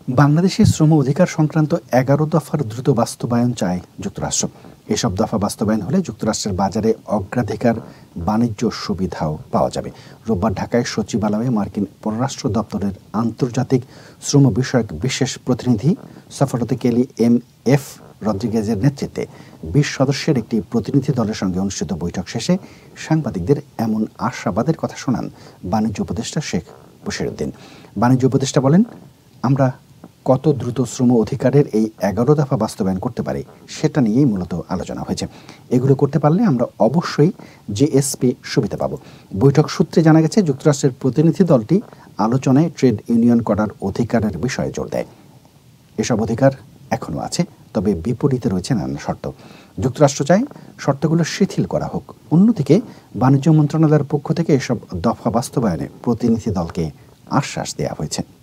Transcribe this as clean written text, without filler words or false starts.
বাংলাদেশের শ্রম অধিকার সংক্রান্ত ১১ দফার দ্রুত বাস্তবায়ন চায় যুক্তরাষ্ট্র। এসব দফা বাস্তবায়ন হলে যুক্তরাষ্ট্রের বাজারে অগ্রাধিকার বাণিজ্য সুবিধাও পাওয়া যাবে। রোববার ঢাকায় সচিবালয়ে মার্কিন পররাষ্ট্র দপ্তরের আন্তর্জাতিক শ্রম বিষয়ক বিশেষ প্রতিনিধি সফরতে কেলি এম.এফ. রদ্রিগেজের নেতৃত্বে ২০ সদস্যের একটি প্রতিনিধি দলের সঙ্গে অনুষ্ঠিত বৈঠক শেষে সাংবাদিকদের এমন আশাবাদের কথা শোনান বাণিজ্য উপদেষ্টা শেখ বশিরউদ্দিন। বাণিজ্য উপদেষ্টা বলেন, আমরা কত দ্রুত শ্রম অধিকারের এই ১১ দফা বাস্তবায়ন করতে পারি সেটা নিয়েই মূলত আলোচনা হয়েছে। এগুলো করতে পারলে আমরা অবশ্যই জিএসপি সুবিধা পাব। বৈঠক সূত্রে জানা গেছে, যুক্তরাষ্ট্রের প্রতিনিধি দলটি আলোচনায় ট্রেড ইউনিয়ন করার অধিকারের বিষয়ে জোর দেয়। এসব অধিকার এখনও আছে, তবে বিপরীতে রয়েছে নানা শর্ত। যুক্তরাষ্ট্র চায় শর্তগুলো শিথিল করা হোক। অন্যদিকে বাণিজ্য মন্ত্রণালয়ের পক্ষ থেকে এসব দফা বাস্তবায়নে প্রতিনিধি দলকে আশ্বাস দেওয়া হয়েছে।